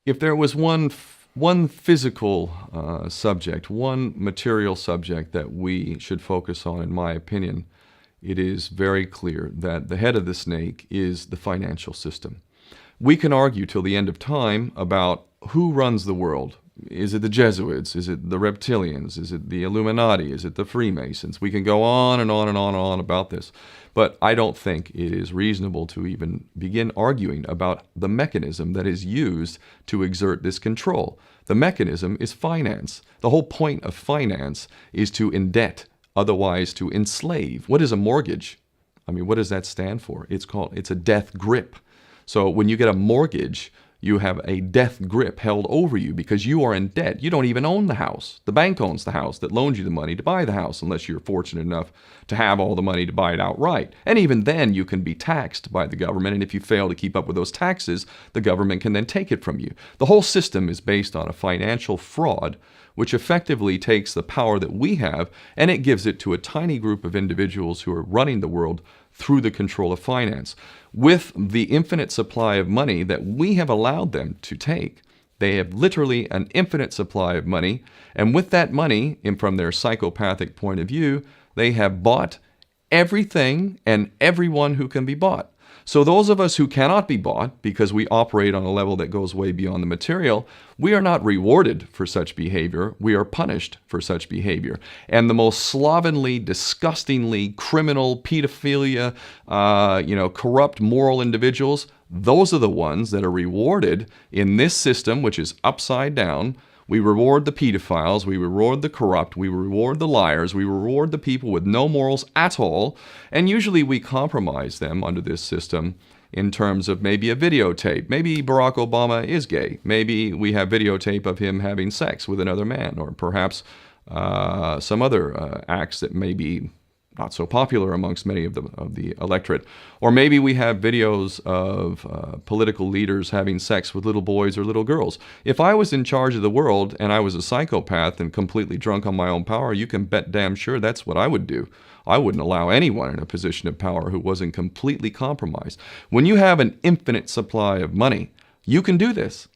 If there was one physical subject, one material subject that we should focus on, in my opinion, it is very clear that the head of the snake is the financial system. We can argue till the end of time about who runs the world. Is it the Jesuits? Is it the reptilians? Is it the Illuminati? Is it the Freemasons? We can go on and on and on and on about this. But I don't think it is reasonable to even begin arguing about the mechanism that is used to exert this control. The mechanism is finance. The whole point of finance is to indebt, otherwise to enslave. What is a mortgage? I mean, what does that stand for? It's a death grip. So when you get a mortgage, you have a death grip held over you because you are in debt. You don't even own the house. The bank owns the house that loaned you the money to buy the house, unless you're fortunate enough to have all the money to buy it outright. And even then, you can be taxed by the government, and if you fail to keep up with those taxes, the government can then take it from you. The whole system is based on a financial fraud, which effectively takes the power that we have and it gives it to a tiny group of individuals who are running the world through the control of finance. With the infinite supply of money that we have allowed them to take, they have literally an infinite supply of money, and with that money, and from their psychopathic point of view, they have bought everything and everyone who can be bought. So those of us who cannot be bought, because we operate on a level that goes way beyond the material, we are not rewarded for such behavior. We are punished for such behavior. And the most slovenly, disgustingly criminal, pedophilia, corrupt moral individuals, those are the ones that are rewarded in this system, which is upside down. We reward the pedophiles, we reward the corrupt, we reward the liars, we reward the people with no morals at all, and usually we compromise them under this system in terms of maybe a videotape. Maybe Barack Obama is gay. Maybe we have videotape of him having sex with another man, or perhaps some other acts that may be not so popular amongst many of the electorate. Or maybe we have videos of political leaders having sex with little boys or little girls. If I was in charge of the world and I was a psychopath and completely drunk on my own power, you can bet damn sure that's what I would do. I wouldn't allow anyone in a position of power who wasn't completely compromised. When you have an infinite supply of money, you can do this.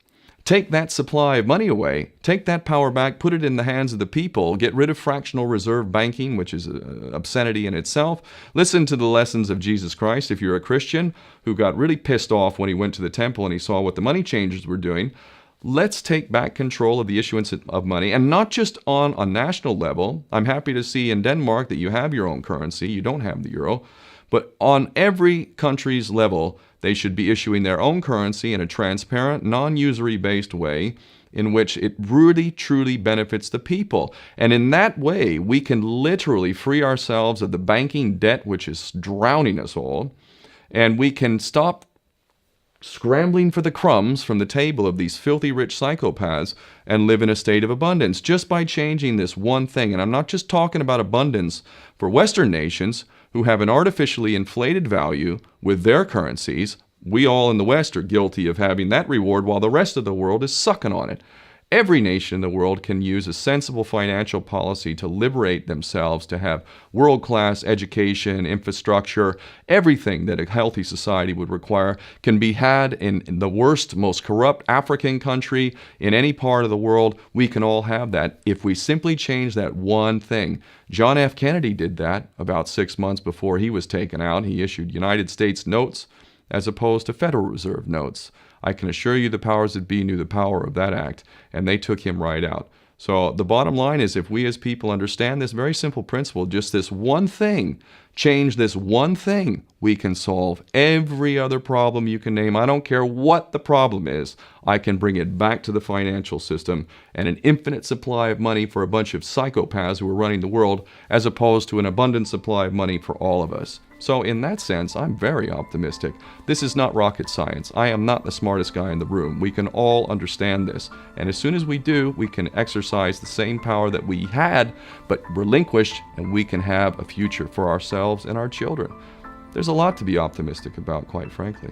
Take that supply of money away, take that power back, put it in the hands of the people, get rid of fractional reserve banking, which is an obscenity in itself. Listen to the lessons of Jesus Christ. If you're a Christian who got really pissed off when he went to the temple and he saw what the money changers were doing, let's take back control of the issuance of money, and not just on a national level. I'm happy to see in Denmark that you have your own currency. You don't have the euro. But on every country's level, they should be issuing their own currency in a transparent, non-usury based way in which it really, truly benefits the people. And in that way, we can literally free ourselves of the banking debt which is drowning us all, and we can stop scrambling for the crumbs from the table of these filthy rich psychopaths and live in a state of abundance just by changing this one thing. And I'm not just talking about abundance for Western nations who have an artificially inflated value with their currencies. We all in the West are guilty of having that reward while the rest of the world is sucking on it. Every nation in the world can use a sensible financial policy to liberate themselves, to have world-class education, infrastructure. Everything that a healthy society would require can be had in the worst, most corrupt African country, in any part of the world. We can all have that if we simply change that one thing. John F. Kennedy did that about 6 months before he was taken out. He issued United States notes as opposed to Federal Reserve notes. I can assure you the powers that be knew the power of that act, and they took him right out. So the bottom line is, if we as people understand this very simple principle, just this one thing, change this one thing, we can solve every other problem you can name. I don't care what the problem is. I can bring it back to the financial system and an infinite supply of money for a bunch of psychopaths who are running the world, as opposed to an abundant supply of money for all of us. So in that sense, I'm very optimistic. This is not rocket science. I am not the smartest guy in the room. We can all understand this. And as soon as we do, we can exercise the same power that we had, but relinquished, and we can have a future for ourselves and our children. There's a lot to be optimistic about, quite frankly.